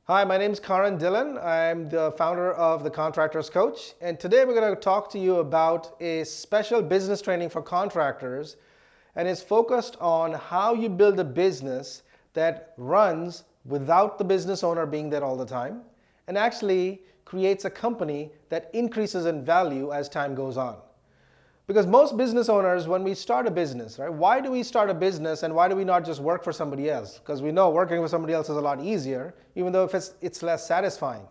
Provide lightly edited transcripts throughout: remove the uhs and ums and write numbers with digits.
Hi, my name is Karan Dhillon. I'm the founder of the Contractors Coach, and today we're going to talk to you about a special business training for contractors, and it's focused on how you build a business that runs without the business owner being there all the time, and actually creates a company that increases in value as time goes on. Because most business owners, when we start a business, right, why do we start a business and why do we not just work for somebody else? Because we know working for somebody else is a lot easier, even though if it's less satisfying.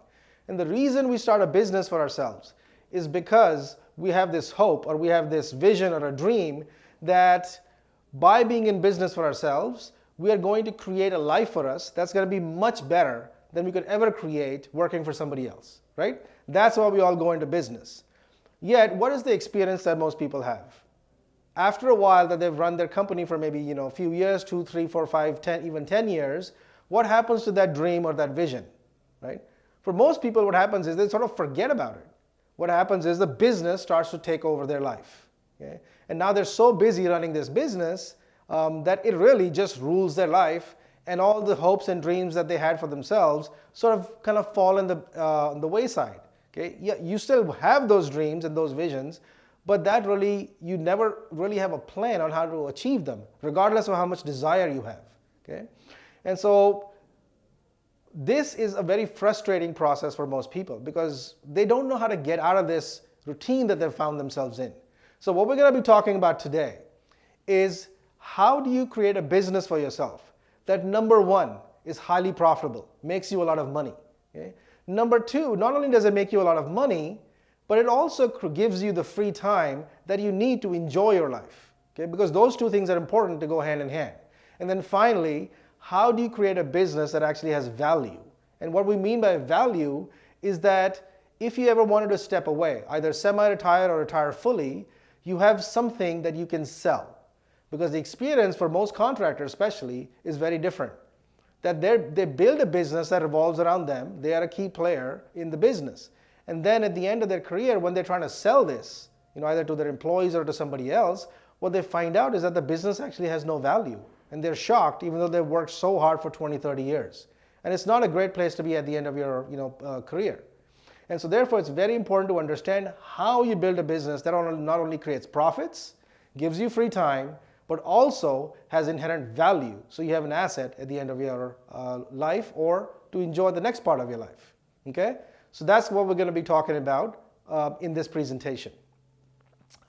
And the reason we start a business for ourselves is because we have this hope or we have this vision or a dream that by being in business for ourselves, we are going to create a life for us that's going to be much better than we could ever create working for somebody else, right? That's why we all go into business. Yet, what is the experience that most people have? After a while that they've run their company for maybe a few years, 2, 3, 4, 5, 10, even 10 years, what happens to that dream or that vision, right? For most people, what happens is they sort of forget about it. What happens is the business starts to take over their life. Okay? And now they're so busy running this business that it really just rules their life, and all the hopes and dreams that they had for themselves sort of kind of fall in the wayside. Okay? Yeah, you still have those dreams and those visions, but that really, you never really have a plan on how to achieve them, regardless of how much desire you have. Okay? And so this is a very frustrating process for most people because they don't know how to get out of this routine that they've found themselves in. So what we're going to be talking about today is how do you create a business for yourself that, number one, is highly profitable, makes you a lot of money. Okay? Number two, not only does it make you a lot of money, but it also gives you the free time that you need to enjoy your life. Okay? Because those two things are important to go hand in hand. And then finally, how do you create a business that actually has value? And what we mean by value is that if you ever wanted to step away, either semi-retire or retire fully, you have something that you can sell. Because the experience for most contractors especially is very different. That they build a business that revolves around them. They are a key player in the business. And then at the end of their career, when they're trying to sell this, either to their employees or to somebody else, what they find out is that the business actually has no value. And they're shocked, even though they've worked so hard for 20, 30 years. And it's not a great place to be at the end of your career. And so therefore, it's very important to understand how you build a business that not only creates profits, gives you free time, but also has inherent value. So you have an asset at the end of your life or to enjoy the next part of your life. Okay? So that's what we're going to be talking about in this presentation.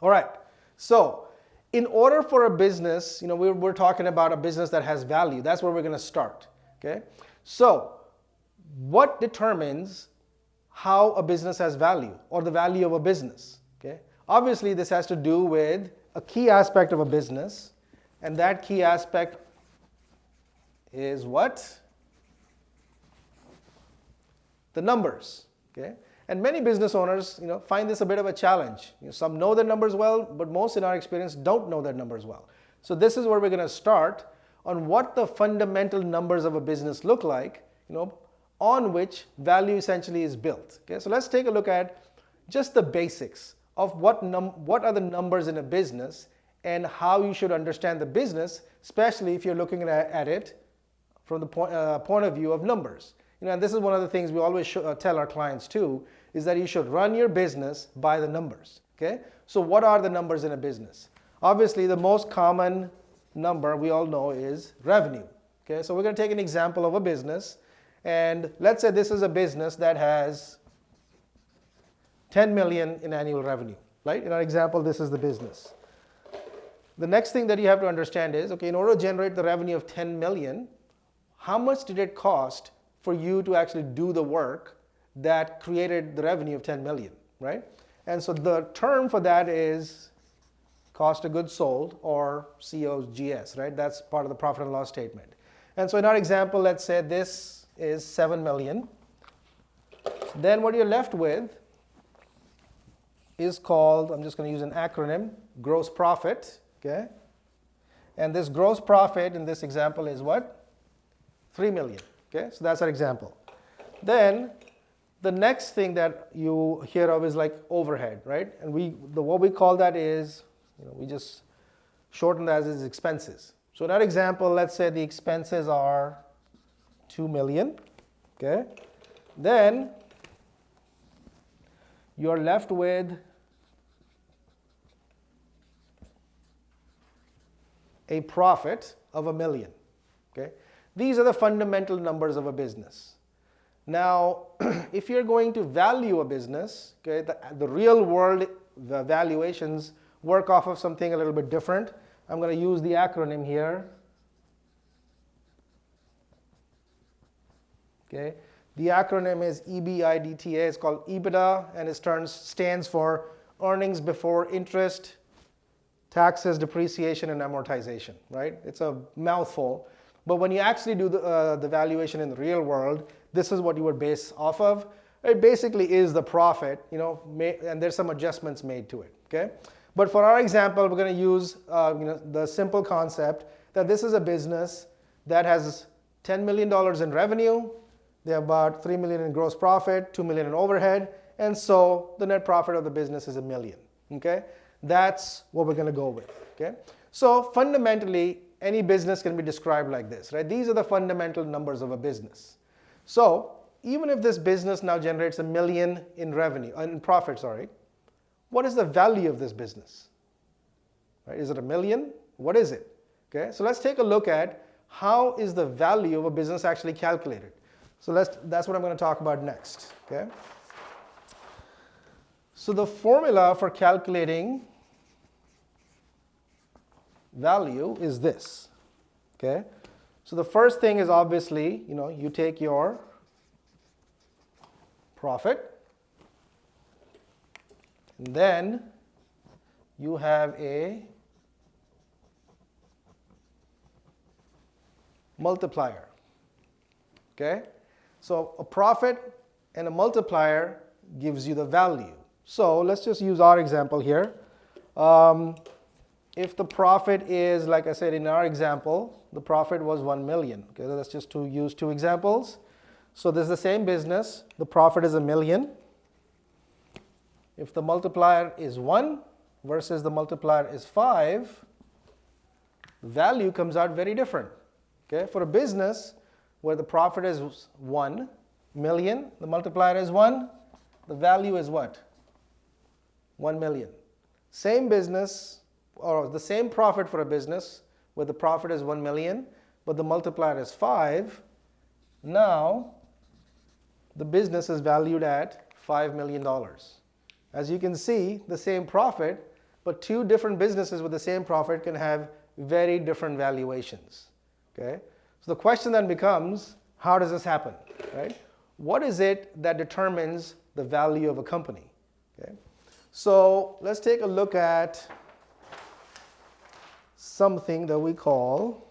All right. So in order for a business, we're talking about a business that has value. That's where we're going to start. Okay? So what determines how a business has value or the value of a business? Okay? Obviously, this has to do with a key aspect of a business, and that key aspect is what? The numbers. Okay? And many business owners find this a bit of a challenge. Some know their numbers well, but most in our experience don't know their numbers well. So this is where we're going to start on what the fundamental numbers of a business look like, on which value essentially is built. Okay? So let's take a look at just the basics of what are the numbers in a business and how you should understand the business, especially if you're looking at it from the point of view of numbers. And this is one of the things we always tell our clients too, is that you should run your business by the numbers. Okay? So what are the numbers in a business? Obviously, the most common number we all know is revenue. Okay? So we're going to take an example of a business, and let's say this is a business that has 10 million in annual revenue, right? In our example, this is the business. The next thing that you have to understand is, okay, in order to generate the revenue of 10 million, how much did it cost for you to actually do the work that created the revenue of 10 million, right? And so the term for that is cost of goods sold, or COGS, right? That's part of the profit and loss statement. And so in our example, let's say this is 7 million. Then what you're left with is called, I'm just going to use an acronym, gross profit. Okay? And this gross profit in this example is what? 3 million. Okay? So that's our example. Then the next thing that you hear of is like overhead, right? And what we call that is, we just shorten that as expenses. So in our example, let's say the expenses are 2 million. Okay? Then you're left with a profit of $1 million. Okay? These are the fundamental numbers of a business. Now, if you're going to value a business, okay, the real world valuations work off of something a little bit different. I'm going to use the acronym here. Okay. The acronym is EBITDA. It's called EBITDA, and it stands for earnings before interest, taxes, depreciation, and amortization. Right? It's a mouthful, but when you actually do the valuation in the real world, this is what you would base off of. It basically is the profit, and there's some adjustments made to it. Okay, but for our example, we're going to use the simple concept that this is a business that has $10 million in revenue. They have about $3 million in gross profit, $2 million in overhead, and so the net profit of the business is $1 million. Okay, that's what we're going to go with. Okay, so fundamentally, any business can be described like this, right? These are the fundamental numbers of a business. So even if this business now generates $1 million in revenue, in profit, what is the value of this business? Right? Is it $1 million? What is it? Okay, so let's take a look at how is the value of a business actually calculated. So that's what I'm going to talk about next. Okay. So the formula for calculating value is this. Okay. So the first thing is obviously, you take your profit, and then you have a multiplier. Okay? So a profit and a multiplier gives you the value. So let's just use our example here. If the profit is, like I said in our example, the profit was $1 million. Okay, let's just use two examples. So this is the same business. The profit is $1 million. If the multiplier is 1 versus the multiplier is 5, value comes out very different. Okay, for a business where the profit is $1 million, the multiplier is 1, the value is what? $1 million. Same business, or the same profit for a business where the profit is $1 million, but the multiplier is 5. Now, the business is valued at $5 million. As you can see, the same profit, but two different businesses with the same profit can have very different valuations. Okay? So the question then becomes, how does this happen? Right? What is it that determines the value of a company? Okay? So let's take a look at something that we call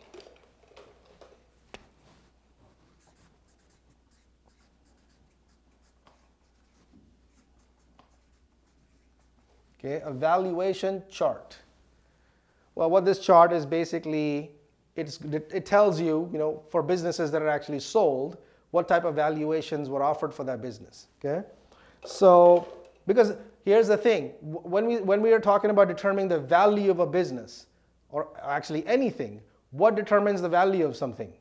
a valuation chart. Well, what this chart is basically, it tells you, for businesses that are actually sold, what type of valuations were offered for that business. Okay, so because here's the thing, when we are talking about determining the value of a business, or actually anything, what determines the value of something?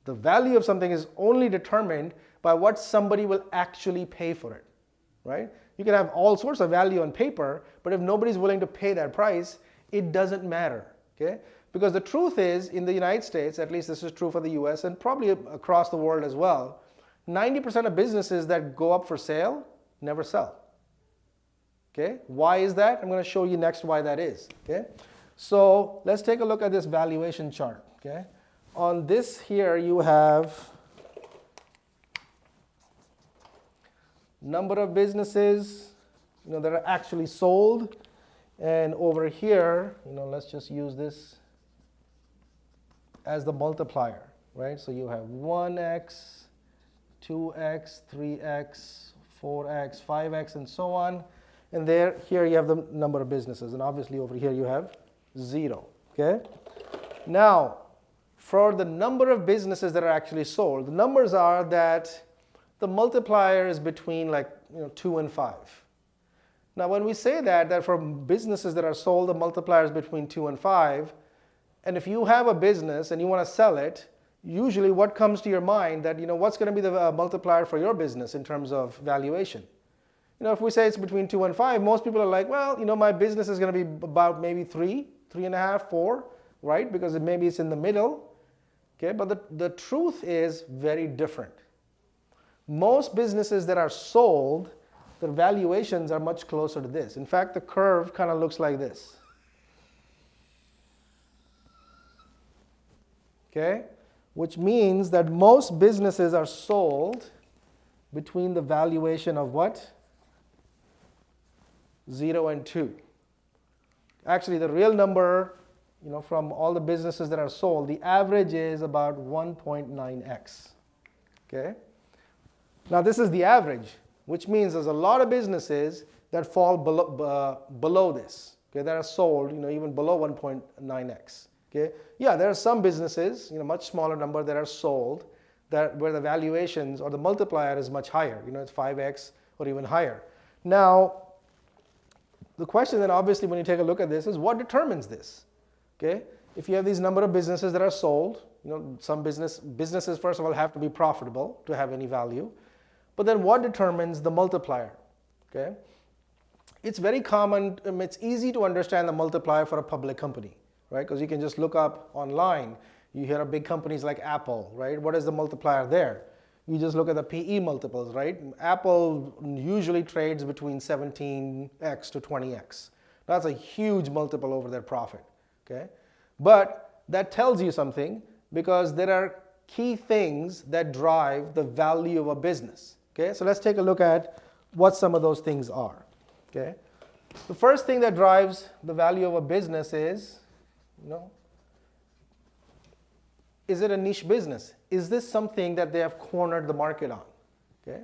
The value of something is only determined by what somebody will actually pay for it, right? You can have all sorts of value on paper, but if nobody's willing to pay that price, it doesn't matter, okay? Because the truth is, in the United States, at least this is true for the US and probably across the world as well, 90% of businesses that go up for sale never sell. Okay? Why is that? I'm going to show you next why that is. Okay? So let's take a look at this valuation chart. Okay? On this here you have number of businesses that are actually sold, and over here, let's just use this as the multiplier, right? So you have 1x, 2x, 3x, 4x, 5x, and so on. And here you have the number of businesses, and obviously over here you have 0. Okay? Now, for the number of businesses that are actually sold, the numbers are that the multiplier is between 2 and 5. Now, when we say that for businesses that are sold, the multiplier is between 2 and 5, and if you have a business and you want to sell it, usually what comes to your mind that, what's going to be the multiplier for your business in terms of valuation? If we say it's between 2 and 5, most people are like, well, my business is going to be about maybe 3, 3.5, 4, right? Because maybe it's in the middle. Okay, but the truth is very different. Most businesses that are sold, their valuations are much closer to this. In fact, the curve kind of looks like this. Okay, which means that most businesses are sold between the valuation of what? 0 and 2. Actually, the real number, from all the businesses that are sold, the average is about 1.9x. Okay? Now, this is the average, which means there's a lot of businesses that fall below this, okay, that are sold, even below 1.9x. Okay? Yeah, there are some businesses, much smaller number that are sold where the valuations or the multiplier is much higher, it's 5x or even higher. Now, the question then obviously when you take a look at this is what determines this? Okay? If you have these number of businesses that are sold, some businesses first of all have to be profitable to have any value. But then what determines the multiplier? Okay? It's very common, it's easy to understand the multiplier for a public company, right? Because you can just look up online. You hear of big companies like Apple, right? What is the multiplier there? You just look at the PE multiples, right? Apple usually trades between 17x to 20x. That's a huge multiple over their profit, okay? But that tells you something because there are key things that drive the value of a business, okay? So let's take a look at what some of those things are, okay? The first thing that drives the value of a business is, is it a niche business? Is this something that they have cornered the market on? Okay.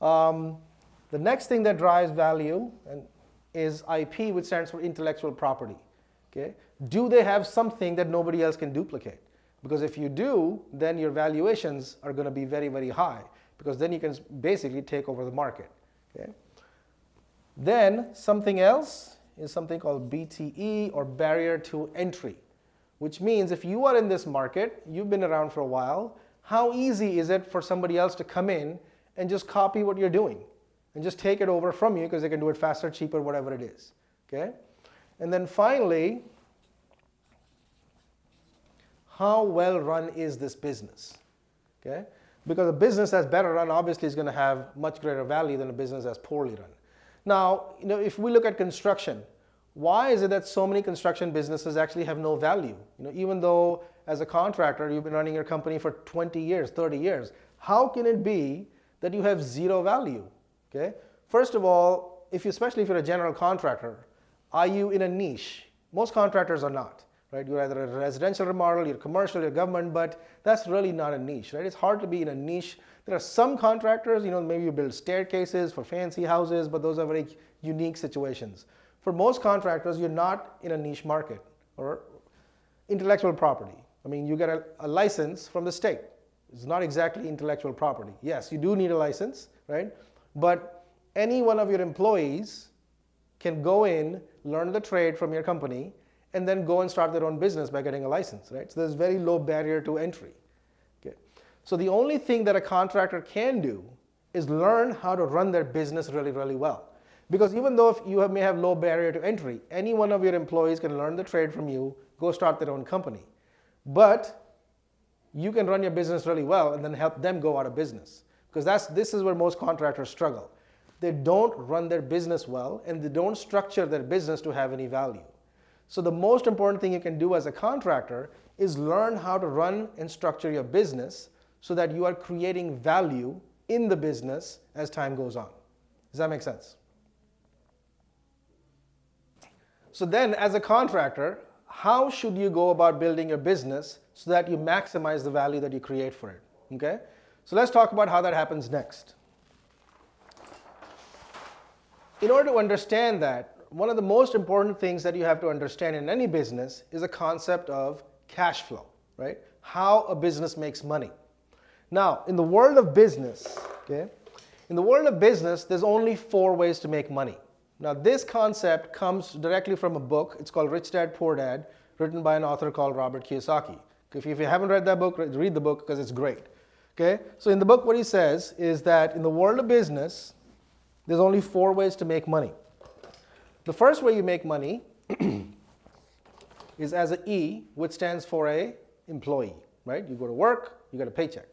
The next thing that drives value is IP, which stands for intellectual property. Okay. Do they have something that nobody else can duplicate? Because if you do, then your valuations are going to be very, very high, because then you can basically take over the market. Okay. Then something else is something called BTE, or barrier to entry, which means if you are in this market, you've been around for a while, how easy is it for somebody else to come in and just copy what you're doing and just take it over from you because they can do it faster, cheaper, whatever it is. Okay? And then finally, how well run is this business? Okay? Because a business that's better run obviously is going to have much greater value than a business that's poorly run. Now, if we look at construction, why is it that so many construction businesses actually have no value? Even though as a contractor, you've been running your company for 20 years, 30 years, how can it be that you have zero value? Okay? First of all, especially if you're a general contractor, are you in a niche? Most contractors are not, right? You're either a residential remodel, you're commercial, you're government, but that's really not a niche, right? It's hard to be in a niche. There are some contractors, maybe you build staircases for fancy houses, but those are very unique situations. For most contractors, you're not in a niche market. Or intellectual property. You get a license from the state. It's not exactly intellectual property. Yes, you do need a license, right? But any one of your employees can go in, learn the trade from your company, and then go and start their own business by getting a license, right? So there's very low barrier to entry. Okay. So the only thing that a contractor can do is learn how to run their business really, really well. Because even though if you may have low barrier to entry, any one of your employees can learn the trade from you, go start their own company. But you can run your business really well and then help them go out of business. Because this is where most contractors struggle. They don't run their business well, and they don't structure their business to have any value. So the most important thing you can do as a contractor is learn how to run and structure your business so that you are creating value in the business as time goes on. Does that make sense? So then, as a contractor, how should you go about building your business so that you maximize the value that you create for it? Okay? So let's talk about how that happens next. In order to understand that, one of the most important things that you have to understand in any business is the concept of cash flow, right? How a business makes money. Now, in the world of business, there's only 4 ways to make money. Now, this concept comes directly from a book. It's called Rich Dad, Poor Dad, written by an author called Robert Kiyosaki. If you haven't read that book, read the book because it's great. Okay? So in the book, what he says is that in the world of business, there's only 4 ways to make money. The first way you make money is as an E, which stands for a employee, right? You go to work, you get a paycheck.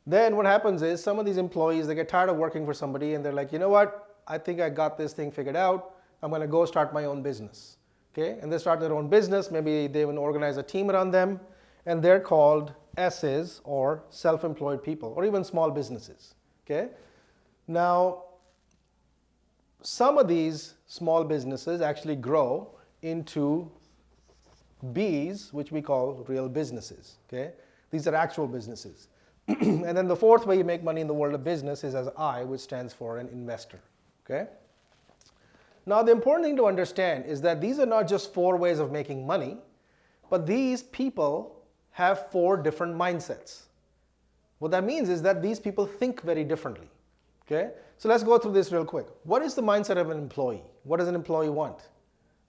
Then what happens is some of these employees, they get tired of working for somebody and they're like, you know what? I think I got this thing figured out. I'm going to go start my own business. Okay? And they start their own business. Maybe they even organize a team around them. And they're called S's, or self-employed people, or even small businesses. Okay? Now, some of these small businesses actually grow into B's, which we call real businesses. Okay? These are actual businesses. And then the fourth way you make money in the world of business is as I, which stands for an investor. Okay? Now, the important thing to understand is that these are not just 4 ways of making money, but these people have 4 different mindsets. What that means is that these people think very differently. Okay? So let's go through this real quick. What is the mindset of an employee? What does an employee want?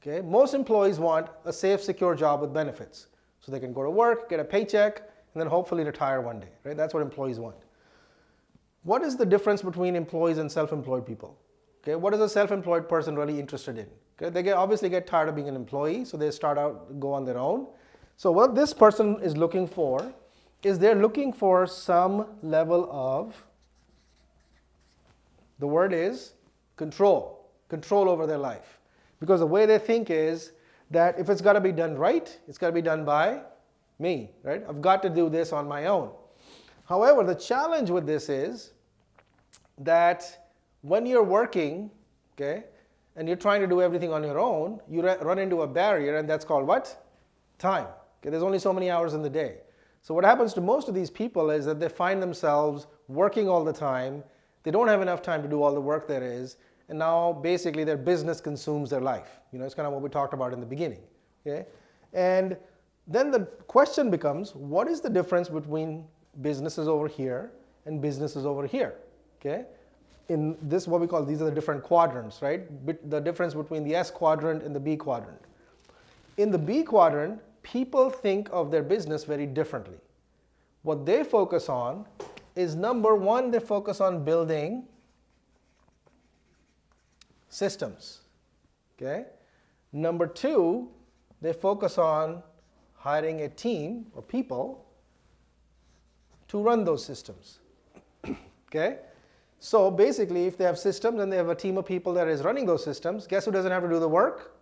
Okay? Most employees want a safe, secure job with benefits. So they can go to work, get a paycheck, and then hopefully retire one day. Right? That's what employees want. What is the difference between employees and self-employed people? Okay? What is a self-employed person really interested in? Okay? They obviously get tired of being an employee, so they start out, go on their own. So what this person is looking for is they're looking for some level of, the word is control over their life. Because the way they think is that if it's got to be done right, it's got to be done by me, right? I've got to do this on my own. However, the challenge with this is that when you're working, okay, and you're trying to do everything on your own, you run into a barrier, and that's called what? Time. Okay, there's only so many hours in the day. So what happens to most of these people is that they find themselves working all the time. They don't have enough time to do all the work there is, and now basically their business consumes their life. You know, it's kind of what we talked about in the beginning. Okay? And then the question becomes, what is the difference between businesses over here and businesses over here? Okay? In this, what we call, these are the different quadrants, right? The difference between the S quadrant and the B quadrant. In the B quadrant, people think of their business very differently. What they focus on is, number one, they focus on building systems. Okay? Number 2, they focus on hiring a team or people to run those systems. Okay? So basically, if they have systems and they have a team of people that is running those systems, guess who doesn't have to do the work?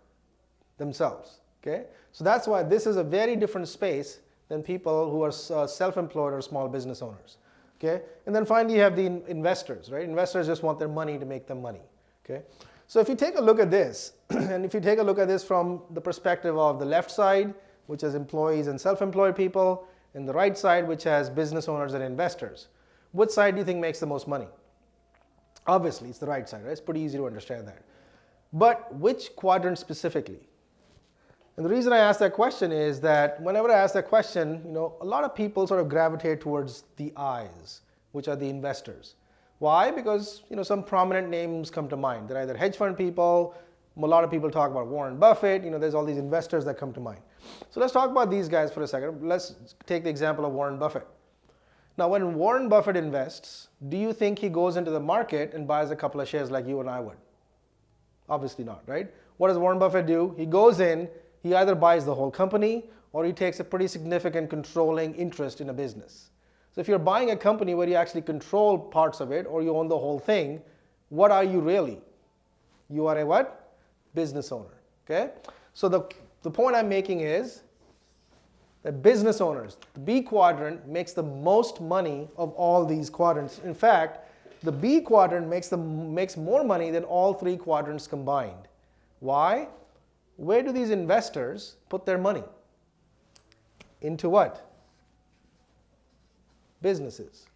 Themselves. Okay? So that's why this is a very different space than people who are self-employed or small business owners. Okay? And then finally, you have the investors, right? Investors just want their money to make them money. Okay? So if you take a look at this, and if you take a look at this from the perspective of the left side, which is employees and self-employed people, and the right side, which has business owners and investors, which side do you think makes the most money? Obviously, it's the right side, right? It's pretty easy to understand that. But which quadrant specifically? And the reason I ask that question is that whenever I ask that question, a lot of people sort of gravitate towards the I's, which are the investors. Why? Because some prominent names come to mind. They're either hedge fund people. A lot of people talk about Warren Buffett. There's all these investors that come to mind. So let's talk about these guys for a second. Let's take the example of Warren Buffett. Now, when Warren Buffett invests, do you think he goes into the market and buys a couple of shares like you and I would? Obviously not, right? What does Warren Buffett do? He goes in, he either buys the whole company or he takes a pretty significant controlling interest in a business. So if you're buying a company where you actually control parts of it or you own the whole thing, what are you really? You are a what? Business owner. Okay? So the point I'm making is that business owners, the B quadrant, makes the most money of all these quadrants. In fact, the B quadrant makes more money than all 3 quadrants combined. Why? Where do these investors put their money? Into what? Businesses.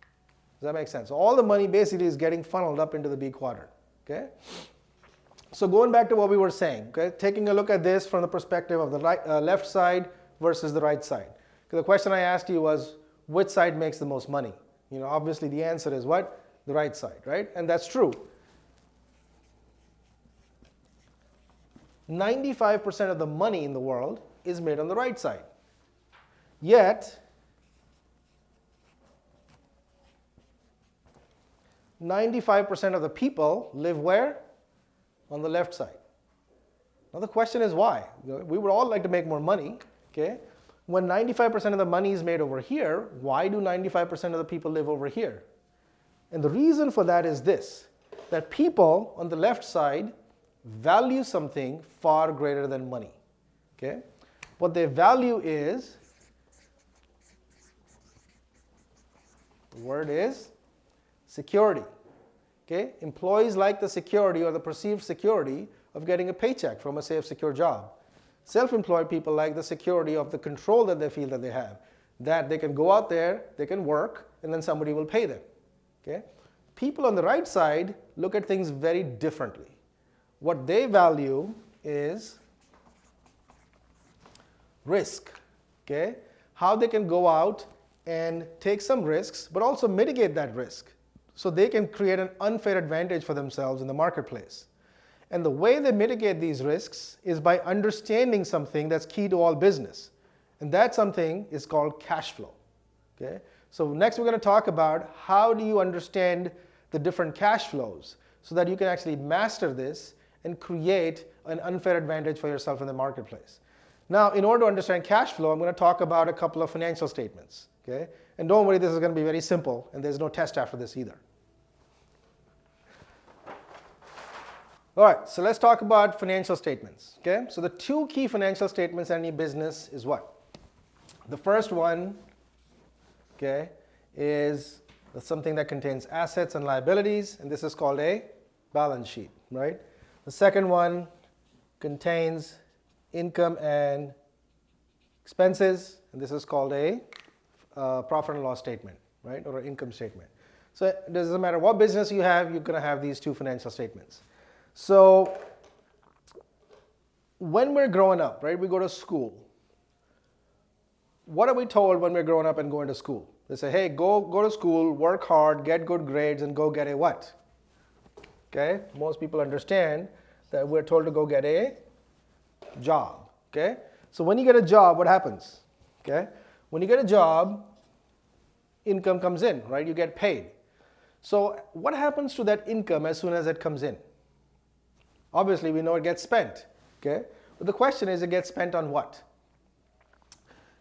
Does that make sense? So all the money basically is getting funneled up into the B quadrant. Okay? So going back to what we were saying, okay, taking a look at this from the perspective of the left side versus the right side. The question I asked you was, which side makes the most money? Obviously the answer is what? The right side, right? And that's true. 95% of the money in the world is made on the right side. Yet, 95% of the people live where? On the left side. Now the question is why? We would all like to make more money, okay? When 95% of the money is made over here, why do 95% of the people live over here? And the reason for that is this, that people on the left side value something far greater than money, okay? What they value is, the word is security, okay? Employees like the security or the perceived security of getting a paycheck from a safe, secure job. Self-employed people like the security of the control that they feel that they have, that they can go out there, they can work, and then somebody will pay them, okay? People on the right side look at things very differently. What they value is risk, okay? How they can go out and take some risks, but also mitigate that risk so they can create an unfair advantage for themselves in the marketplace. And the way they mitigate these risks is by understanding something that's key to all business. And that something is called cash flow, okay? So next we're going to talk about how do you understand the different cash flows so that you can actually master this and create an unfair advantage for yourself in the marketplace. Now, in order to understand cash flow, I'm going to talk about a couple of financial statements, okay? And don't worry, this is going to be very simple, and there's no test after this either. All right, so let's talk about financial statements, okay? So the two key financial statements in any business is what? The first one, okay, is something that contains assets and liabilities, and this is called a balance sheet, right? The second one contains income and expenses, and this is called a profit and loss statement, right, or an income statement. So it doesn't matter what business you have, you're going to have these two financial statements. So when we're growing up, right, we go to school. What are we told when we're growing up and going to school? They say, hey, go to school, work hard, get good grades, and go get a what? Okay, most people understand that we're told to go get a job, okay? So when you get a job, what happens? Okay, when you get a job, income comes in, right? You get paid. So what happens to that income as soon as it comes in? Obviously, we know it gets spent, okay? But the question is, it gets spent on what?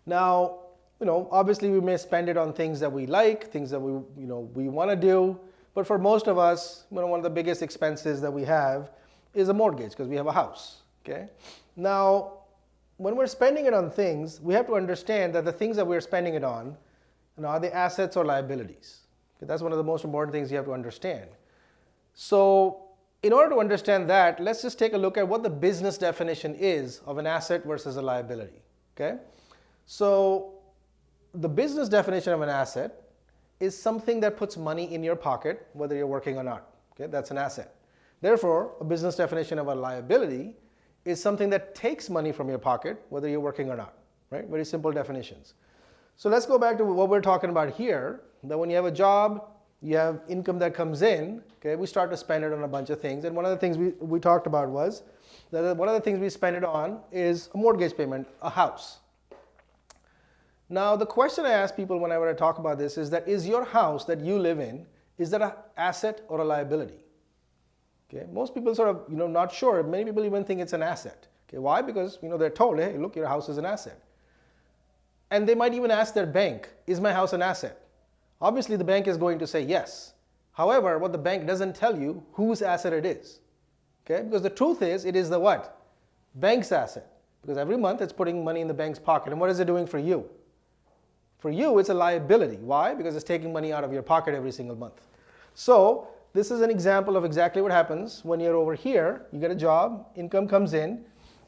Now, obviously we may spend it on things that we like, things that we want to do, but for most of us, one of the biggest expenses that we have is a mortgage because we have a house, okay? Now, when we're spending it on things, we have to understand that the things that we're spending it on, are they assets or liabilities? Okay, that's one of the most important things you have to understand. So, in order to understand that, let's just take a look at what the business definition is of an asset versus a liability, okay? So the business definition of an asset is something that puts money in your pocket, whether you're working or not, okay? That's an asset. Therefore, a business definition of a liability is something that takes money from your pocket, whether you're working or not, right? Very simple definitions. So let's go back to what we're talking about here, that when you have a job, you have income that comes in, okay, we start to spend it on a bunch of things. And one of the things we talked about was that one of the things we spend it on is a mortgage payment, a house. Now, the question I ask people whenever I talk about this is that, is your house that you live in, is that an asset or a liability? Okay, most people sort of, not sure. Many people even think it's an asset. Okay, why? Because, they're told, hey, look, your house is an asset. And they might even ask their bank, is my house an asset? Obviously, the bank is going to say yes. However, what the bank doesn't tell you, whose asset it is. Okay? Because the truth is, it is the what? Bank's asset. Because every month it's putting money in the bank's pocket. And what is it doing for you? For you, it's a liability. Why? Because it's taking money out of your pocket every single month. So this is an example of exactly what happens when you're over here. You get a job, income comes in,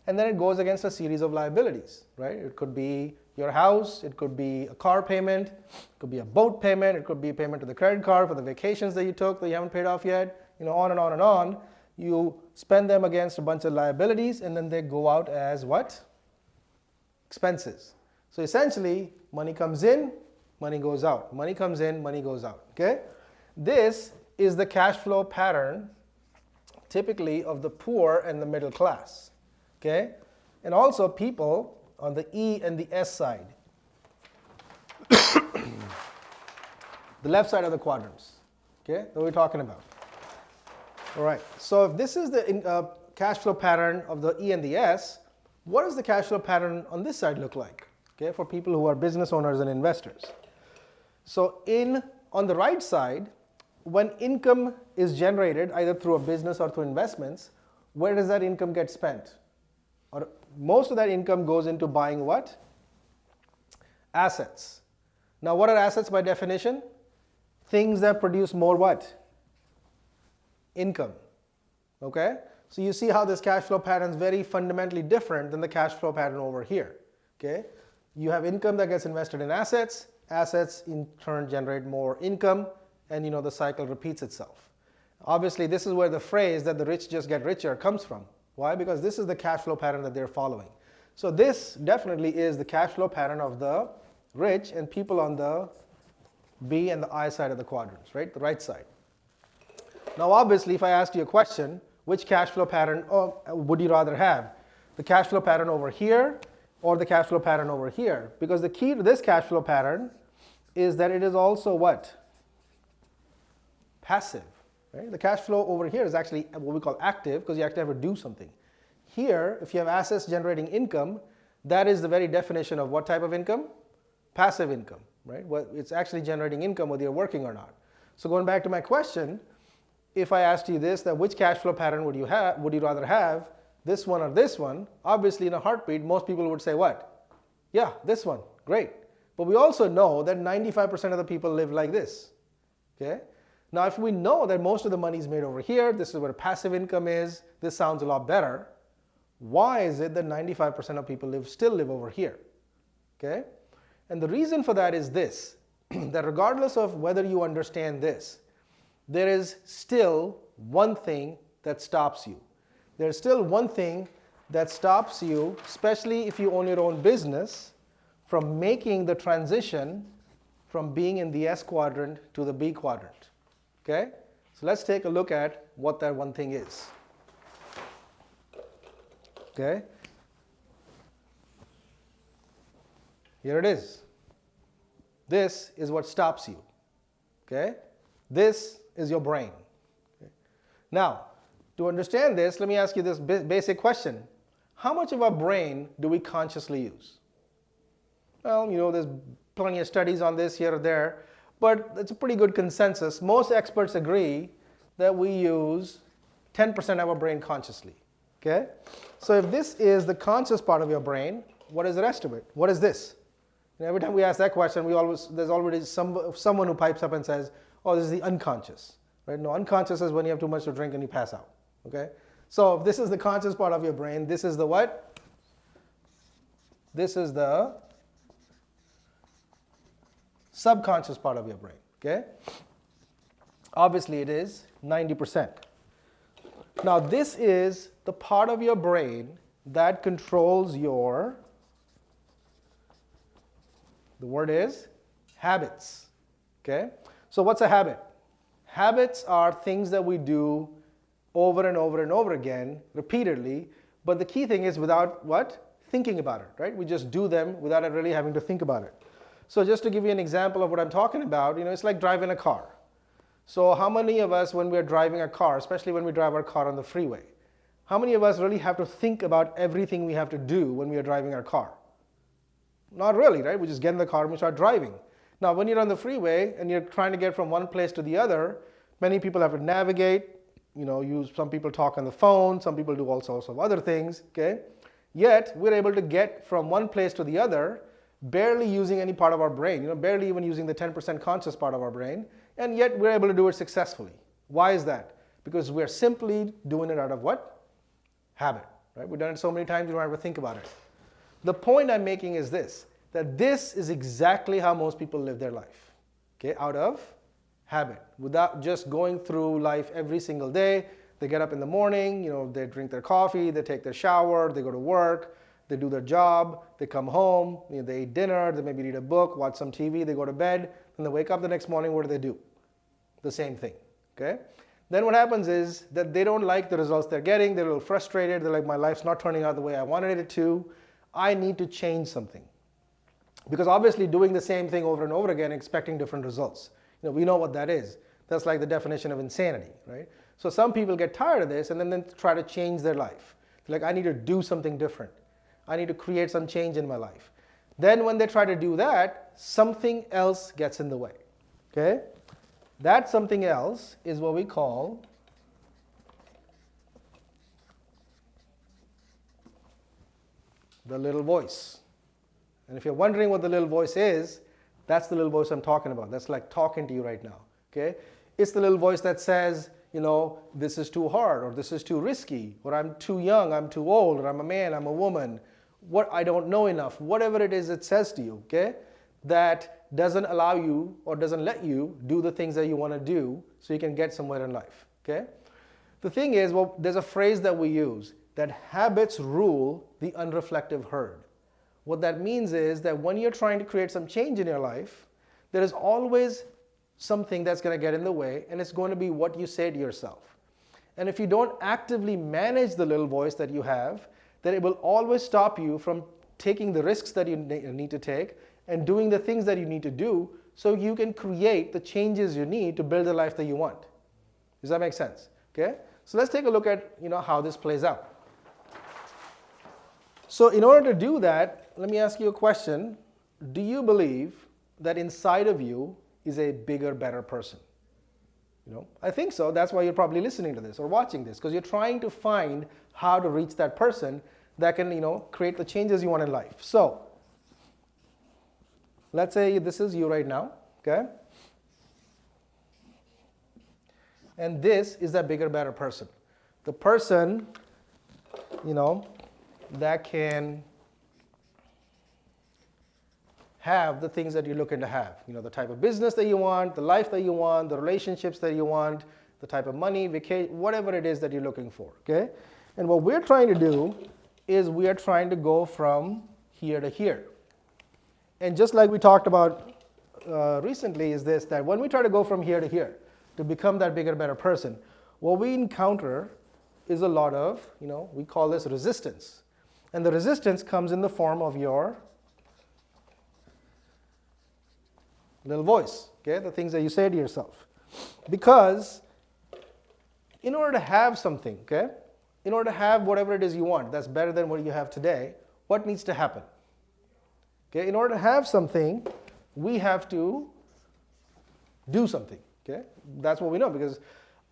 and then it goes against a series of liabilities, right? It could be your house, it could be a car payment, it could be a boat payment, it could be a payment to the credit card for the vacations that you took that you haven't paid off yet, on and on and on. You spend them against a bunch of liabilities, and then they go out as what? Expenses. So essentially, money comes in, money goes out. Money comes in, money goes out, okay? This is the cash flow pattern typically of the poor and the middle class, okay? And also people on the E and the S side. The left side of the quadrants, okay, that we're talking about. All right, so if this is the cash flow pattern of the E and the S, what does the cash flow pattern on this side look like, okay, for people who are business owners and investors? So on the right side, when income is generated either through a business or through investments, where does that income get spent? Or most of that income goes into buying what? Assets. Now what are assets by definition? Things that produce more what? Income. Okay? So you see how this cash flow pattern is very fundamentally different than the cash flow pattern over here. Okay? You have income that gets invested in assets. Assets in turn generate more income, and the cycle repeats itself. Obviously, this is where the phrase that the rich just get richer comes from. Why? Because this is the cash flow pattern that they're following. So this definitely is the cash flow pattern of the rich and people on the B and the I side of the quadrants, right? The right side. Now, obviously, if I asked you a question, which cash flow pattern would you rather have? The cash flow pattern over here or the cash flow pattern over here? Because the key to this cash flow pattern is that it is also what? Passive. Right? The cash flow over here is actually what we call active because you actually have to do something. Here, if you have assets generating income, that is the very definition of what type of income? Passive income, right? Well, it's actually generating income whether you're working or not. So going back to my question, if I asked you this, that which cash flow pattern would you rather have, this one or this one? Obviously, in a heartbeat, most people would say what? Yeah, this one, great. But we also know that 95% of the people live like this, okay? Now, if we know that most of the money is made over here, this is where passive income is, this sounds a lot better. Why is it that 95% of people still live over here? Okay? And the reason for that is this, that regardless of whether you understand this, there is still one thing that stops you. There's still one thing that stops you, especially if you own your own business, from making the transition from being in the S quadrant to the B quadrant. Okay? So let's take a look at what that one thing is. Okay? Here it is. This is what stops you. Okay? This is your brain. Okay? Now, to understand this, let me ask you this basic question. How much of our brain do we consciously use? Well, there's plenty of studies on this here or there, but it's a pretty good consensus. Most experts agree that we use 10% of our brain consciously. Okay? So if this is the conscious part of your brain, what is the rest of it? What is this? And every time we ask that question, there's already someone who pipes up and says, oh, this is the unconscious. Right? No, unconscious is when you have too much to drink and you pass out. Okay? So if this is the conscious part of your brain, this is the what? This is the subconscious part of your brain. Okay? Obviously, it is 90%. Now, this is the part of your brain that controls the word is habits. Okay? So what's a habit? Habits are things that we do over and over and over again, repeatedly, but the key thing is without what? Thinking about it, right? We just do them without really having to think about it. So just to give you an example of what I'm talking about, it's like driving a car. So how many of us, when we're driving a car, especially when we drive our car on the freeway, how many of us really have to think about everything we have to do when we are driving our car? Not really, right? We just get in the car and we start driving. Now, when you're on the freeway and you're trying to get from one place to the other, many people have to navigate, some people talk on the phone, some people do all sorts of other things, okay? Yet, we're able to get from one place to the other, barely using any part of our brain, barely even using the 10% conscious part of our brain, and yet we're able to do it successfully. Why is that? Because we're simply doing it out of what? Habit, right? We've done it so many times, you don't have to think about it. The point I'm making is this, that this is exactly how most people live their life, okay? Out of habit, without just going through life every single day. They get up in the morning, they drink their coffee, they take their shower, they go to work, they do their job, they come home, they eat dinner, they maybe read a book, watch some TV, they go to bed, and they wake up the next morning, what do? The same thing, okay? Then what happens is that they don't like the results they're getting, they're a little frustrated, they're like, my life's not turning out the way I wanted it to, I need to change something. Because obviously doing the same thing over and over again, expecting different results. We know what that is. That's like the definition of insanity, right? So some people get tired of this and then they try to change their life. Like, I need to do something different. I need to create some change in my life. Then when they try to do that, something else gets in the way, okay? That something else is what we call the little voice. And if you're wondering what the little voice is, that's the little voice I'm talking about. That's like talking to you right now, okay? It's the little voice that says, this is too hard, or this is too risky, or I'm too young, I'm too old, or I'm a man, I'm a woman, what I don't know enough, whatever it is it says to you, okay? That doesn't allow you or doesn't let you do the things that you want to do so you can get somewhere in life, okay? The thing is, there's a phrase that we use, that habits rule the unreflective herd. What that means is that when you're trying to create some change in your life, there is always something that's going to get in the way, and it's going to be what you say to yourself. And if you don't actively manage the little voice that you have, then it will always stop you from taking the risks that you need to take and doing the things that you need to do so you can create the changes you need to build the life that you want. Does that make sense? Okay? So let's take a look at how this plays out. So in order to do that, let me ask you a question. Do you believe that inside of you is a bigger, better person? I think so. That's why you're probably listening to this or watching this, because you're trying to find how to reach that person that can, create the changes you want in life. So let's say this is you right now, okay? And this is that bigger, better person. The person, that can have the things that you're looking to have. The type of business that you want, the life that you want, the relationships that you want, the type of money, vacation, whatever it is that you're looking for, okay? And what we're trying to do is we are trying to go from here to here. And just like we talked about recently is this, that when we try to go from here to here to become that bigger, better person, what we encounter is a lot of, we call this resistance. And the resistance comes in the form of your little voice, okay? The things that you say to yourself. Because in order to have something, okay? In order to have whatever it is you want that's better than what you have today, what needs to happen? Okay? In order to have something, we have to do something, okay? That's what we know, because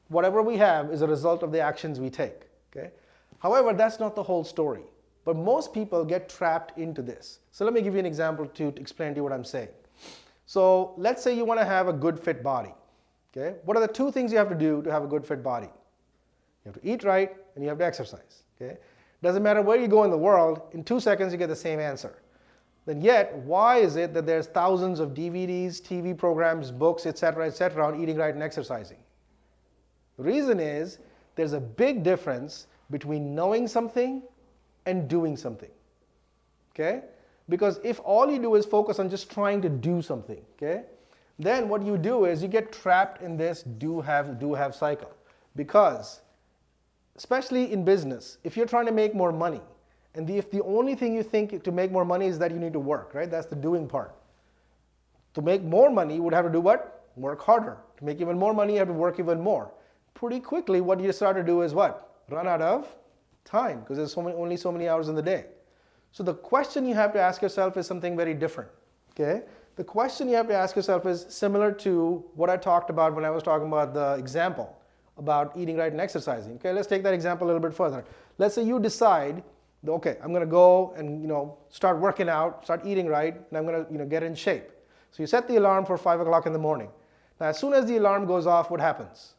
whatever we have is a result of the actions we take, okay? However, that's not the whole story. But most people get trapped into this. So let me give you an example to explain to you what I'm saying. So let's say you want to have a good fit body, okay? What are the two things you have to do to have a good fit body? You have to eat right and you have to exercise, okay? Doesn't matter where you go in the world, in 2 seconds you get the same answer. Then yet, why is it that there's thousands of DVDs, TV programs, books, etc., on eating right and exercising? The reason is there's a big difference between knowing something and doing something, okay? Because if all you do is focus on just trying to do something, okay, then what you do is you get trapped in this do-have cycle. Because, especially in business, if you're trying to make more money, and if the only thing you think to make more money is that you need to work, right? That's the doing part. To make more money, you would have to do what? Work harder. To make even more money, you have to work even more. Pretty quickly, what you start to do is what? Run out of time, because there's only so many hours in the day. So the question you have to ask yourself is something very different, okay? The question you have to ask yourself is similar to what I talked about when I was talking about the example about eating right and exercising. Okay, let's take that example a little bit further. Let's say you decide, okay, I'm going to go and start working out, start eating right, and I'm going to get in shape. So you set the alarm for 5 o'clock in the morning. Now, as soon as the alarm goes off, what happens?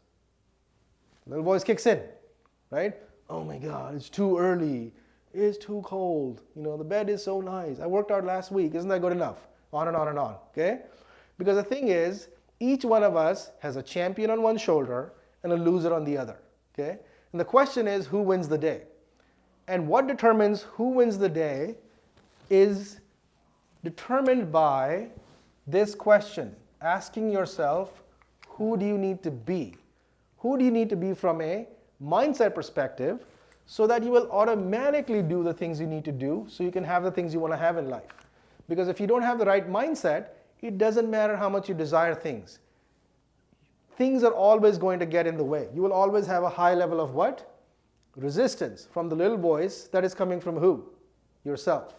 Little voice kicks in, right? Oh my God, it's too early. It's too cold. The bed is so nice. I worked out last week. Isn't that good enough? On and on and on, okay? Because the thing is, each one of us has a champion on one shoulder and a loser on the other, okay? And the question is, who wins the day? And what determines who wins the day is determined by this question, asking yourself, who do you need to be? Who do you need to be from a mindset perspective so that you will automatically do the things you need to do so you can have the things you want to have in life? Because if you don't have the right mindset, it doesn't matter how much you desire things. Things are always going to get in the way. You will always have a high level of what? Resistance from the little voice that is coming from who? Yourself.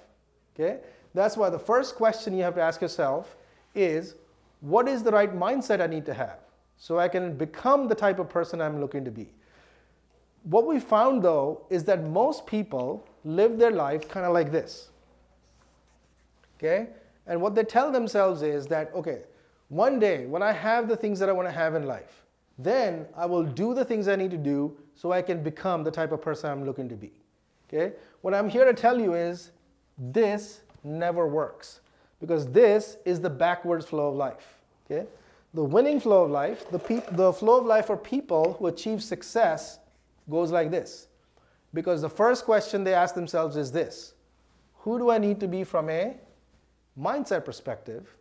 Okay? That's why the first question you have to ask yourself is, what is the right mindset I need to have so I can become the type of person I'm looking to be? What we found though is that most people live their life kind of like this. Okay? And what they tell themselves is that, okay, one day when I have the things that I want to have in life, then I will do the things I need to do so I can become the type of person I'm looking to be. Okay? What I'm here to tell you is this never works, because this is the backwards flow of life. Okay? The winning flow of life, the flow of life for people who achieve success goes like this. Because the first question they ask themselves is this: who do I need to be from a mindset perspective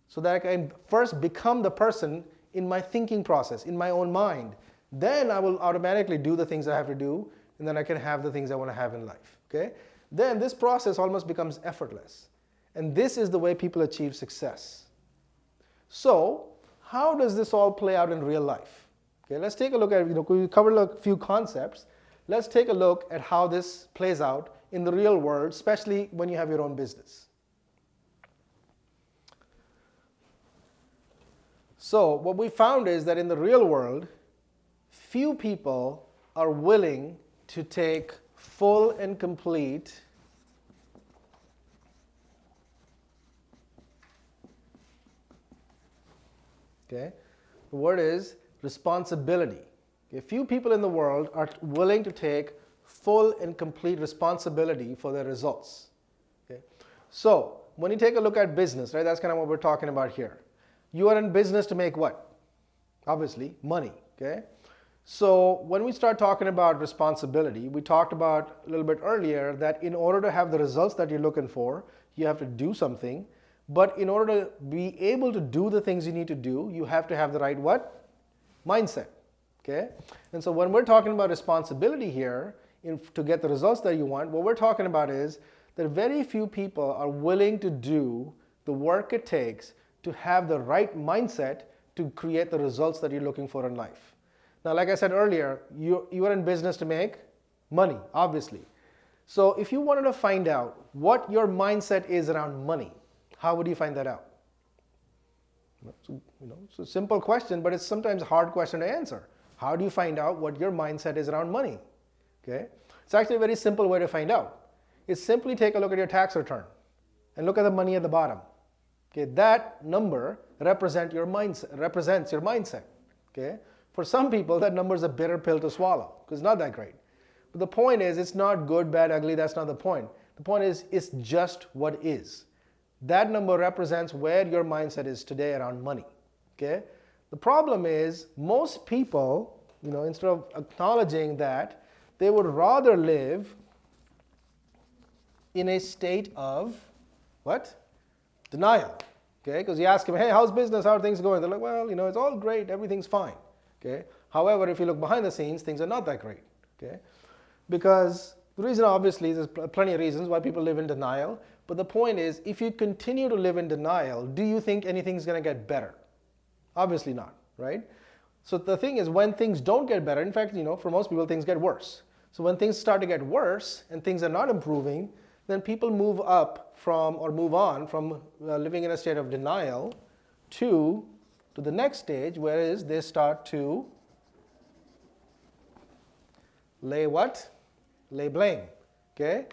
so that I can first become the person in my thinking process, in my own mind. Then I will automatically do the things I have to do, and then I can have the things I want to have in life. Okay? Then this process almost becomes effortless. And this is the way people achieve success. So, how does this all play out in real life? Okay, let's take a look at, we covered a few concepts. Let's take a look at how this plays out in the real world, especially when you have your own business. So what we found is that in the real world, few people are willing to take full and complete the word is responsibility. Okay? Few people in the world are willing to take full and complete responsibility for their results. Okay? So when you take a look at business, right, that's kind of what we're talking about here. You are in business to make what? Obviously, money. Okay? So when we start talking about responsibility, we talked about a little bit earlier that in order to have the results that you're looking for, you have to do something. But in order to be able to do the things you need to do, you have to have the right what? Mindset. Okay? And so when we're talking about responsibility here, to get the results that you want, what we're talking about is that very few people are willing to do the work it takes to have the right mindset to create the results that you're looking for in life. Now, like I said earlier, you are in business to make money, obviously. So if you wanted to find out what your mindset is around money, how would you find that out? It's a simple question, but it's sometimes a hard question to answer. How do you find out what your mindset is around money? Okay? It's actually a very simple way to find out. It's simply take a look at your tax return and look at the money at the bottom. Okay, that number represents your mindset. Okay? For some people, that number is a bitter pill to swallow because it's not that great. But the point is, it's not good, bad, ugly. That's not the point. The point is, it's just what is. That number represents where your mindset is today around money. Okay? The problem is, most people, instead of acknowledging that, they would rather live in a state of what? Denial. Okay? Because you ask them, hey, how's business? How are things going? They're like, well, it's all great. Everything's fine. Okay? However, if you look behind the scenes, things are not that great. Okay? Because the reason, obviously, there's plenty of reasons why people live in denial. But the point is, if you continue to live in denial, do you think anything's going to get better? Obviously not, right? So the thing is, when things don't get better, in fact, for most people, things get worse. So when things start to get worse and things are not improving, then people move on from living in a state of denial to the next stage, whereas they start to lay what? Lay blame. Okay?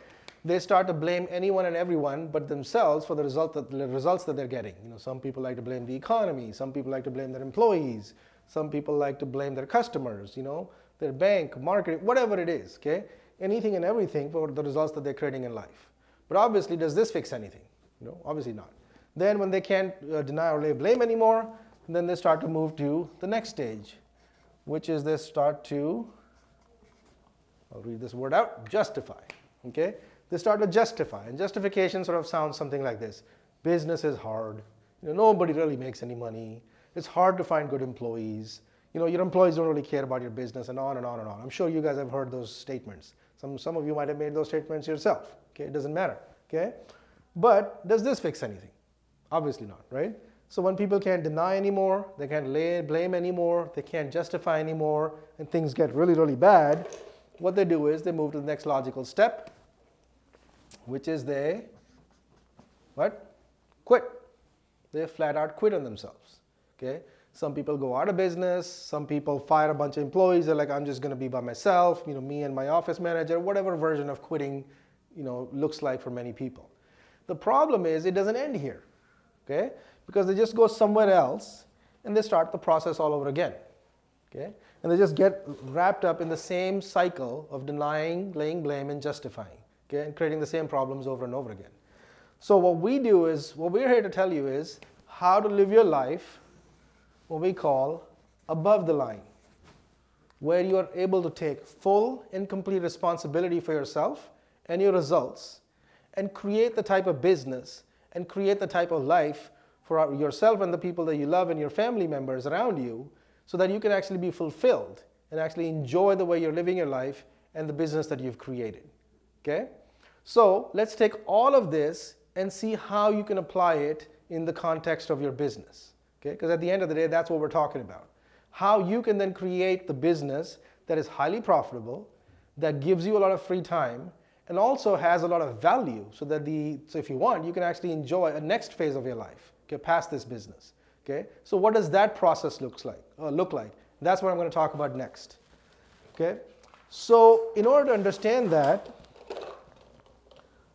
They start to blame anyone and everyone but themselves for the results that they're getting. Some people like to blame the economy. Some people like to blame their employees. Some people like to blame their customers, their bank, marketing, whatever it is. Okay? Anything and everything for the results that they're creating in life. But obviously, does this fix anything? Obviously not. Then when they can't deny or lay blame anymore, then they start to move to the next stage, which is they start to, I'll read this word out, justify. Okay? They start to justify. And justification sort of sounds something like this. Business is hard. Nobody really makes any money. It's hard to find good employees. Your employees don't really care about your business, and on and on and on. I'm sure you guys have heard those statements. Some of you might have made those statements yourself. Okay? It doesn't matter. Okay? But does this fix anything? Obviously not, right? So when people can't deny anymore, they can't blame anymore, they can't justify anymore, and things get really, really bad, what they do is they move to the next logical step, which is they, what? Quit. They flat out quit on themselves, okay? Some people go out of business, some people fire a bunch of employees, they're like, I'm just gonna be by myself, me and my office manager, whatever version of quitting, looks like for many people. The problem is it doesn't end here, okay? Because they just go somewhere else and they start the process all over again, okay? And they just get wrapped up in the same cycle of denying, laying blame, and justifying, okay? And creating the same problems over and over again. So what we're here to tell you is how to live your life, what we call above the line, where you are able to take full and complete responsibility for yourself and your results, and create the type of business and create the type of life for yourself and the people that you love and your family members around you, so that you can actually be fulfilled and actually enjoy the way you're living your life and the business that you've created, okay? So let's take all of this and see how you can apply it in the context of your business, okay? Because at the end of the day, that's what we're talking about. How you can then create the business that is highly profitable, that gives you a lot of free time, and also has a lot of value, so that so if you want, you can actually enjoy a next phase of your life, okay, past this business, okay? So what does that process look like? That's what I'm going to talk about next, okay? So in order to understand that,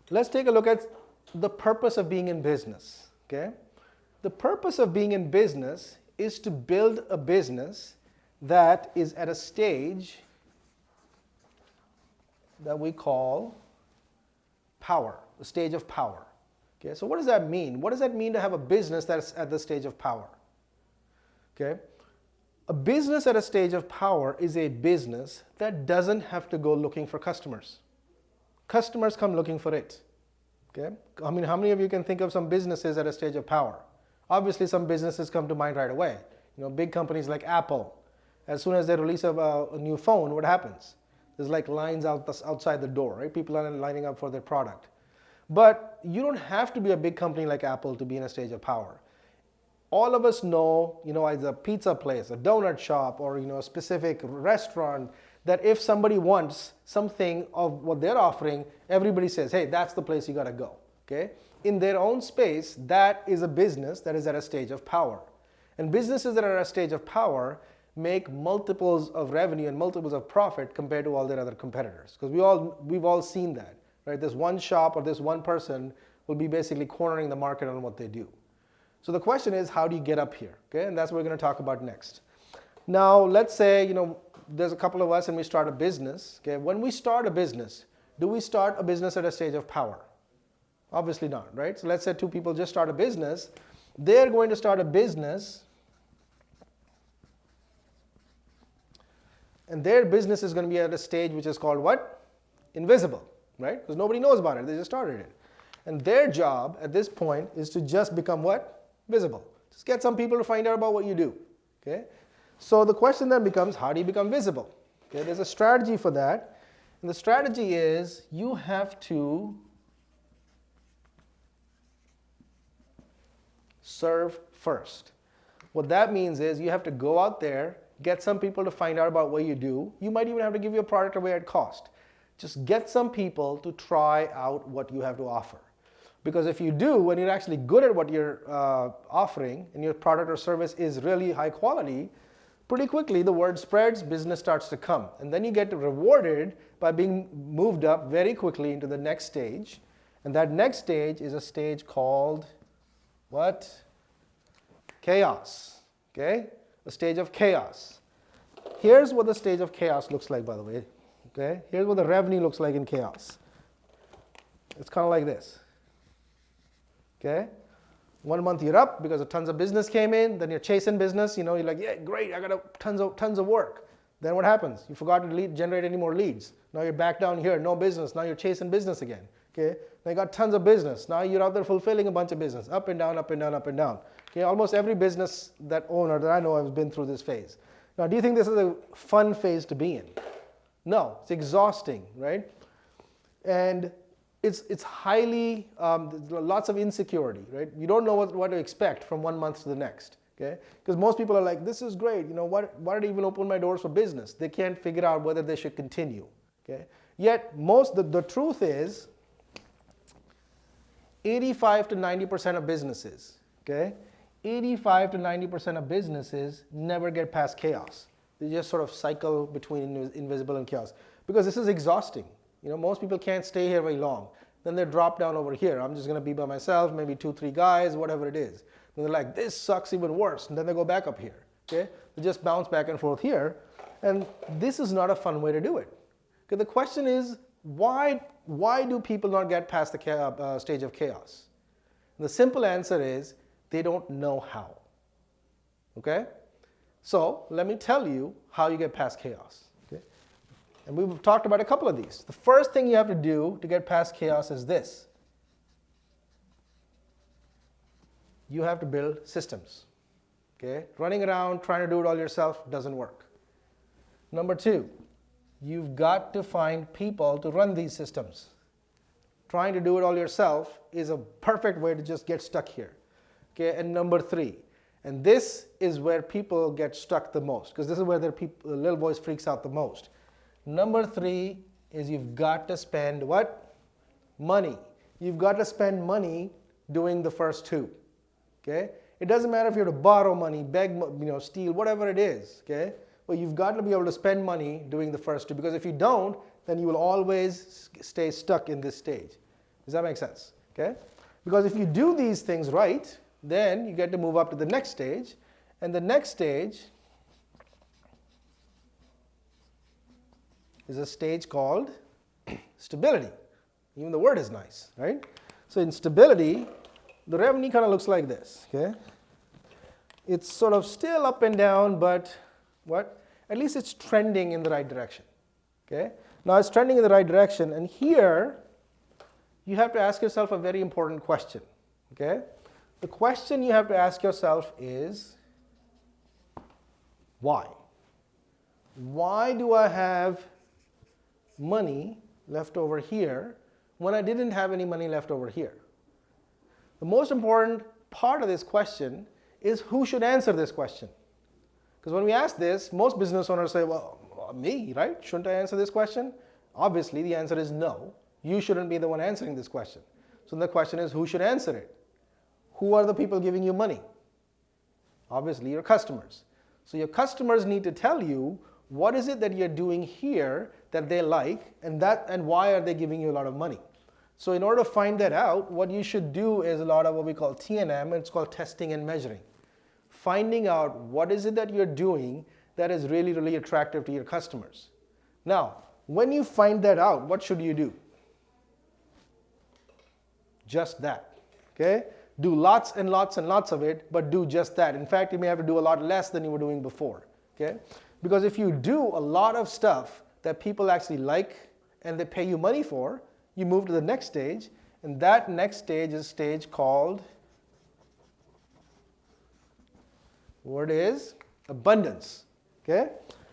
let's take a look at the purpose of being in business, okay? The purpose of being in business is to build a business that is at a stage that we call power, the stage of power. Okay, so what does that mean? What does that mean to have a business that's at the stage of power? Okay, a business at a stage of power is a business that doesn't have to go looking for customers. Customers come looking for it. Okay, I mean, how many of you can think of some businesses at a stage of power? Obviously, some businesses come to mind right away. Big companies like Apple. As soon as they release a new phone, what happens? There's like lines outside the door, right? People are lining up for their product. But you don't have to be a big company like Apple to be in a stage of power. All of us know, as a pizza place, a donut shop, or a specific restaurant, that if somebody wants something of what they're offering, everybody says, hey, that's the place you gotta go, okay? In their own space, that is a business that is at a stage of power. And businesses that are at a stage of power make multiples of revenue and multiples of profit compared to all their other competitors. Because we've all seen that, right? This one shop or this one person will be basically cornering the market on what they do. So the question is, how do you get up here? Okay, and that's what we're going to talk about next. Now, let's say, there's a couple of us and we start a business. Okay, when we start a business, do we start a business at a stage of power? Obviously not, right? So let's say two people just start a business. They're going to start a business, and their business is going to be at a stage which is called what? Invisible, right? Because nobody knows about it. They just started it. And their job at this point is to just become what? Visible. Just get some people to find out about what you do, okay? So the question then becomes, how do you become visible? Okay, there's a strategy for that. And the strategy is you have to serve first. What that means is you have to go out there, get some people to find out about what you do. You might even have to give your product away at cost. Just get some people to try out what you have to offer. Because if you do, when you're actually good at what you're offering and your product or service is really high quality, pretty quickly the word spreads, business starts to come. And then you get rewarded by being moved up very quickly into the next stage. And that next stage is a stage called what? Chaos. Okay? A stage of chaos. Here's what the stage of chaos looks like, by the way. Okay? Here's what the revenue looks like in chaos. It's kind of like this. Okay? 1 month you're up because tons of business came in, then you're chasing business, you're like, yeah, great, I got tons of work. Then what happens? You forgot to generate any more leads. Now you're back down here, no business, now you're chasing business again. Okay? Now you got tons of business. Now you're out there fulfilling a bunch of business, up and down, up and down, up and down. Okay? Almost every business owner that I know has been through this phase. Now, do you think this is a fun phase to be in? No, it's exhausting, right? And it's highly, lots of insecurity, right? You don't know what to expect from one month to the next, okay? Because most people are like, this is great, why did I even open my doors for business? They can't figure out whether they should continue, okay? Yet the truth is 85 to 90% of businesses, okay? 85 to 90% of businesses never get past chaos. They just sort of cycle between invisible and chaos because this is exhausting. Most people can't stay here very long. Then they drop down over here. I'm just going to be by myself, maybe 2-3 guys, whatever it is. And they're like, this sucks even worse. And then they go back up here. Okay? They just bounce back and forth here. And this is not a fun way to do it. Okay, the question is, why do people not get past the stage of chaos? And the simple answer is, they don't know how. Okay? So let me tell you how you get past chaos. And we've talked about a couple of these. The first thing you have to do to get past chaos is this. You have to build systems. Okay? Running around trying to do it all yourself doesn't work. Number 2, you've got to find people to run these systems. Trying to do it all yourself is a perfect way to just get stuck here. Okay? And number 3, and this is where people get stuck the most, because this is where the little voice freaks out the most. Number 3 is you've got to spend what? Money. You've got to spend money doing the first 2. Okay? It doesn't matter if you have to borrow money, beg, steal, whatever it is. Okay? But you've got to be able to spend money doing the first 2, because if you don't, then you will always stay stuck in this stage. Does that make sense? Okay? Because if you do these things right, then you get to move up to the next stage, and the next stage is a stage called stability. Even the word is nice, right? So in stability, the revenue kind of looks like this, okay? It's sort of still up and down, but what? At least it's trending in the right direction, okay? Now it's trending in the right direction, and here you have to ask yourself a very important question, okay? The question you have to ask yourself is, why? Why do I have money left over here when I didn't have any money left over here? The most important part of this question is who should answer this question. Because when we ask this, most business owners say, well, me, right? Shouldn't I answer this question? Obviously, the answer is no. You shouldn't be the one answering this question. So the question is, who should answer it? Who are the people giving you money? Obviously, your customers. So your customers need to tell you what is it that you're doing here that they like, and why are they giving you a lot of money. So in order to find that out, what you should do is a lot of what we call T&M, it's called testing and measuring. Finding out what is it that you're doing that is really, really attractive to your customers. Now, when you find that out, what should you do? Just that, okay? Do lots and lots and lots of it, but do just that. In fact, you may have to do a lot less than you were doing before, okay? Because if you do a lot of stuff that people actually like and they pay you money for, you move to the next stage, and that next stage is a stage called, word is abundance, okay?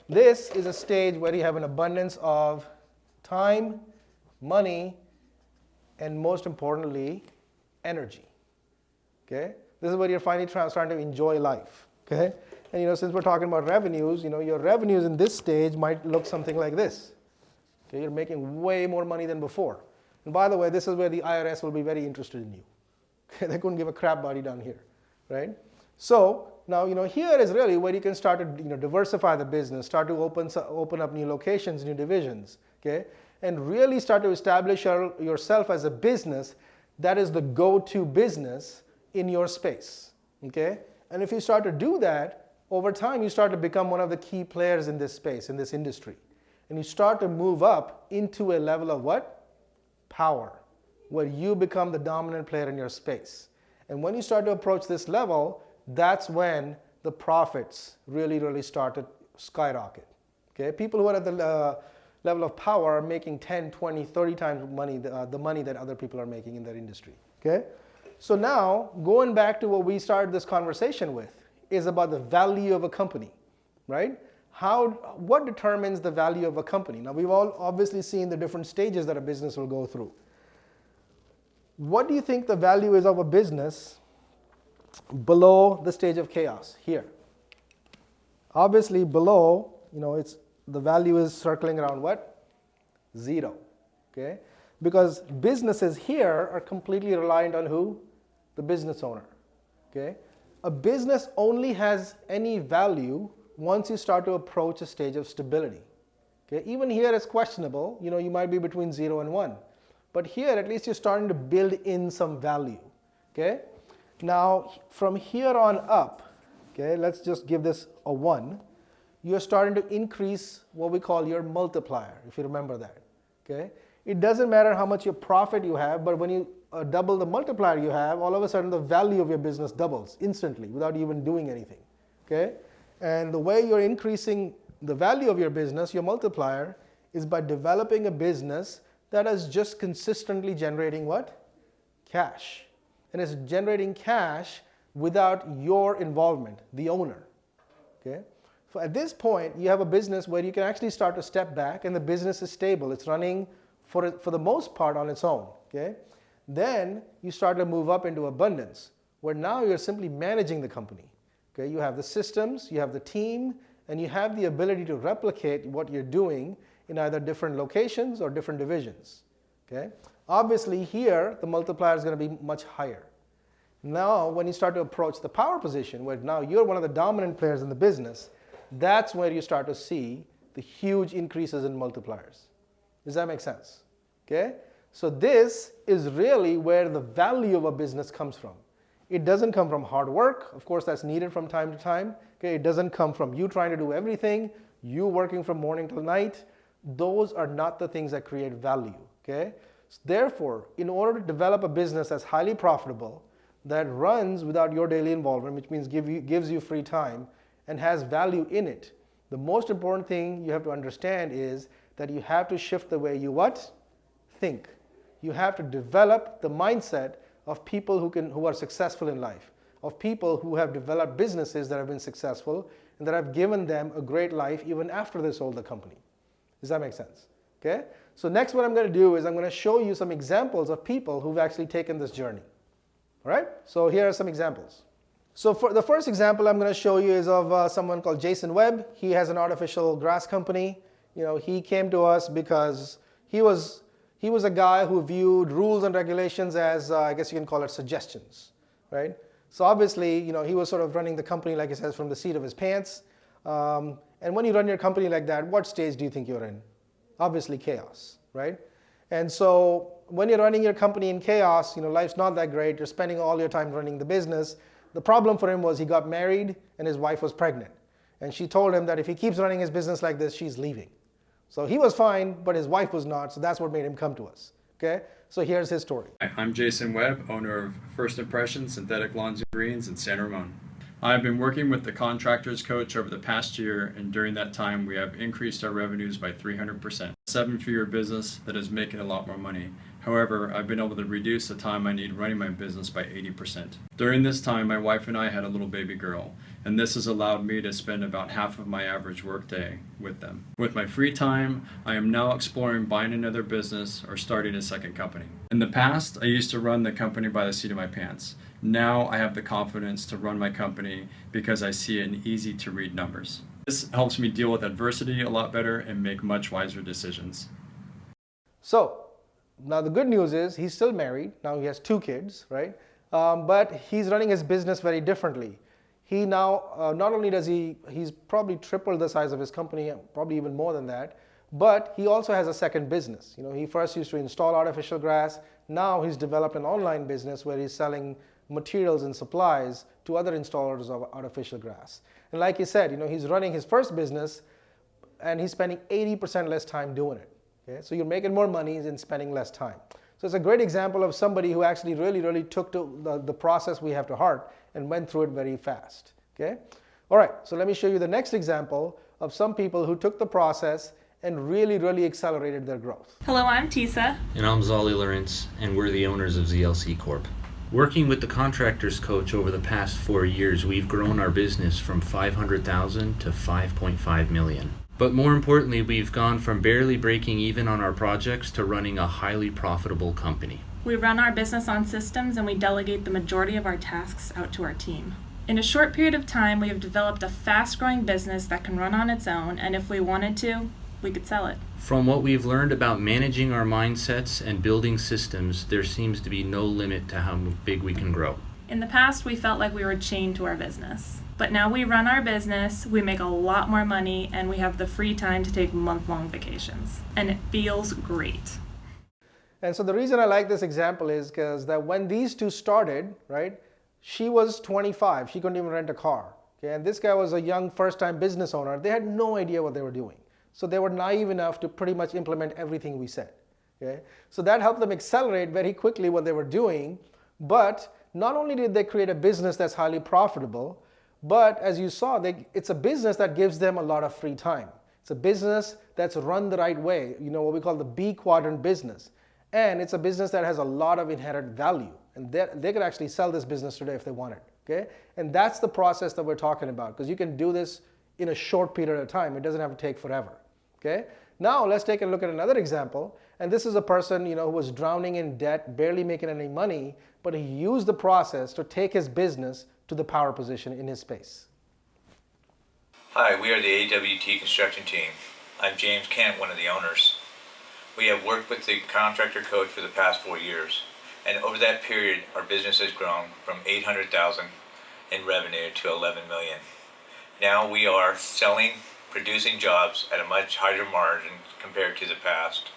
This is a stage where you have an abundance of time, money, and most importantly, energy, okay? This is where you're finally starting to enjoy life, okay? And since we're talking about revenues, your revenues in this stage might look something like this. Okay, you're making way more money than before. And by the way, this is where the IRS will be very interested in you. Okay, they couldn't give a crap about you down here, right? So now, here is really where you can start to diversify the business, start to open up new locations, new divisions, okay? And really start to establish yourself as a business that is the go-to business in your space, okay? And if you start to do that, over time, you start to become one of the key players in this space, in this industry. And you start to move up into a level of what? Power, where you become the dominant player in your space. And when you start to approach this level, that's when the profits really, really start to skyrocket. Okay? People who are at the level of power are making 10, 20, 30 times money, the money that other people are making in their industry. Okay? So now, going back to what we started this conversation with, is about the value of a company, right? What determines the value of a company? Now, we've all obviously seen the different stages that a business will go through. what do you think the value is of a business below the stage of chaos here? Obviously below, it's the value is circling around what? 0, okay? Because businesses here are completely reliant on who? The business owner, okay? A business only has any value once you start to approach a stage of stability, okay? Even here it's questionable, you might be between 0 and 1. But here at least you're starting to build in some value, okay? Now from here on up, okay, let's just give this a 1. You're starting to increase what we call your multiplier, if you remember that, okay? It doesn't matter how much your profit you have, but when you double the multiplier you have, all of a sudden the value of your business doubles instantly without even doing anything, okay? And the way you're increasing the value of your business, your multiplier, is by developing a business that is just consistently generating what? Cash. And it's generating cash without your involvement, the owner, okay? So at this point, you have a business where you can actually start to step back and the business is stable. It's running for the most part on its own, okay? Then you start to move up into abundance, where now you're simply managing the company, okay? You have the systems, you have the team, and you have the ability to replicate what you're doing in either different locations or different divisions, okay? Obviously here, the multiplier is going to be much higher. Now, when you start to approach the power position, where now you're one of the dominant players in the business, that's where you start to see the huge increases in multipliers. Does that make sense? Okay? So this is really where the value of a business comes from. It doesn't come from hard work. Of course, that's needed from time to time. Okay? It doesn't come from you trying to do everything, you working from morning till night. Those are not the things that create value. Okay? So therefore, in order to develop a business that's highly profitable, that runs without your daily involvement, which means gives you free time and has value in it, the most important thing you have to understand is that you have to shift the way you what? Think. You have to develop the mindset of people who are successful in life, of people who have developed businesses that have been successful and that have given them a great life even after they sold the company. Does that make sense? Okay? So next what I'm going to do is I'm going to show you some examples of people who've actually taken this journey. All right? So here are some examples. So for the first example I'm going to show you is of someone called Jason Webb. He has an artificial grass company. He came to us because he was a guy who viewed rules and regulations as, I guess you can call it suggestions, right? So obviously, he was sort of running the company, like he says, from the seat of his pants. And when you run your company like that, what stage do you think you're in? Obviously chaos, right? And so when you're running your company in chaos, life's not that great. You're spending all your time running the business. The problem for him was he got married and his wife was pregnant. And she told him that if he keeps running his business like this, she's leaving. So he was fine, but his wife was not, so that's what made him come to us, okay? So here's his story. Hi, I'm Jason Webb, owner of First Impression Synthetic Lawns and Greens in San Ramon. I've been working with the Contractors coach over the past year, and during that time we have increased our revenues by 300%. 7-figure business that is making a lot more money. However, I've been able to reduce the time I need running my business by 80%. During this time, my wife and I had a little baby girl, and this has allowed me to spend about half of my average workday with them. With my free time, I am now exploring buying another business or starting a second company. In the past, I used to run the company by the seat of my pants. Now I have the confidence to run my company because I see it in easy to read numbers. This helps me deal with adversity a lot better and make much wiser decisions. So, now the good news is he's still married. Now he has 2 kids, right? But he's running his business very differently. He now, not only does he's probably tripled the size of his company, probably even more than that, but he also has a second business. He first used to install artificial grass. Now he's developed an online business where he's selling materials and supplies to other installers of artificial grass. And like he said, he's running his first business and he's spending 80% less time doing it. Okay? So you're making more money and spending less time. So it's a great example of somebody who actually really took the process we have to heart and went through it very fast. Okay? All right, so let me show you the next example of some people who took the process and really accelerated their growth. Hello, I'm Tisa. And I'm Zolly Lawrence, and we're the owners of ZLC Corp. Working with the Contractors coach over the past 4 years, we've grown our business from $500,000 to $5.5 million. But more importantly, we've gone from barely breaking even on our projects to running a highly profitable company. We run our business on systems and we delegate the majority of our tasks out to our team. In a short period of time, we have developed a fast-growing business that can run on its own, and if we wanted to, we could sell it. From what we've learned about managing our mindsets and building systems, there seems to be no limit to how big we can grow. In the past, we felt like we were chained to our business. But now we run our business, we make a lot more money, and we have the free time to take month-long vacations. And it feels great. And so the reason I like this example is because that when these two started, right, she was 25. She couldn't even rent a car. Okay? And this guy was a young first-time business owner. They had no idea what they were doing. So they were naive enough to pretty much implement everything we said. Okay? So that helped them accelerate very quickly what they were doing. But not only did they create a business that's highly profitable, but as you saw, it's a business that gives them a lot of free time. It's a business that's run the right way, what we call the B quadrant business. And it's a business that has a lot of inherent value. And they could actually sell this business today if they wanted. Okay? And that's the process that we're talking about, because you can do this in a short period of time. It doesn't have to take forever. Okay? Now let's take a look at another example. And this is a person who was drowning in debt, barely making any money, but he used the process to take his business to the power position in his space. Hi, we are the AWT construction team. I'm James Kent, one of the owners. We have worked with the contractor coach for the past 4 years. And over that period, our business has grown from $800,000 in revenue to $11 million. Now we are selling, producing jobs at a much higher margin compared to the past.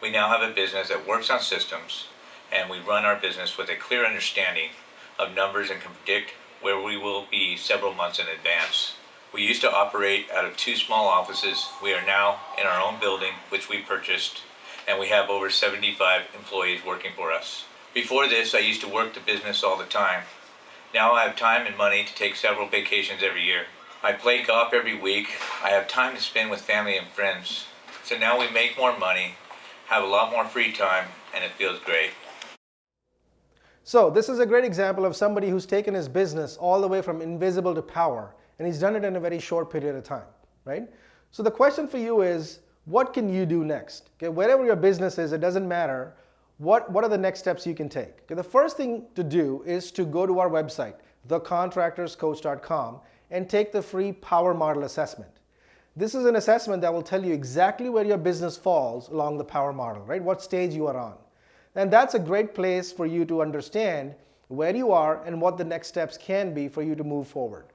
We now have a business that works on systems, and we run our business with a clear understanding of numbers and can predict where we will be several months in advance. We used to operate out of 2 small offices. We are now in our own building, which we purchased, and we have over 75 employees working for us. Before this, I used to work the business all the time. Now I have time and money to take several vacations every year. I play golf every week. I have time to spend with family and friends. So now we make more money, have a lot more free time, and it feels great. So this is a great example of somebody who's taken his business all the way from invisible to power, and he's done it in a very short period of time, right? So the question for you is, what can you do next? Okay, wherever your business is, it doesn't matter. What are the next steps you can take? Okay, the first thing to do is to go to our website, thecontractorscoach.com, and take the free Power Model Assessment. This is an assessment that will tell you exactly where your business falls along the Power Model, right? What stage you are on. And that's a great place for you to understand where you are and what the next steps can be for you to move forward.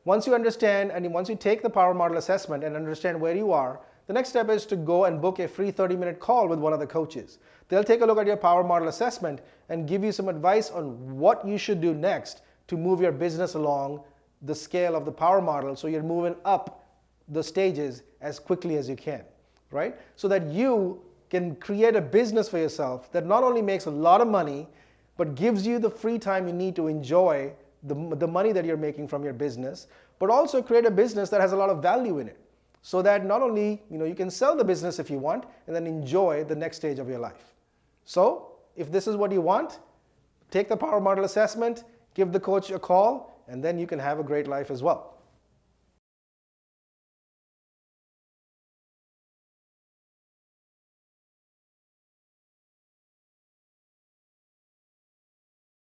Once you understand and once you take the Power Model Assessment and understand where you are, the next step is to go and book a free 30-minute call with one of the coaches. They'll take a look at your Power Model Assessment and give you some advice on what you should do next to move your business along the scale of the Power Model so you're moving up the stages as quickly as you can, right? So that you can create a business for yourself that not only makes a lot of money, but gives you the free time you need to enjoy the money that you're making from your business, but also create a business that has a lot of value in it. So that not only you can sell the business if you want and then enjoy the next stage of your life. So if this is what you want, take the Power Model Assessment, give the coach a call, and then you can have a great life as well.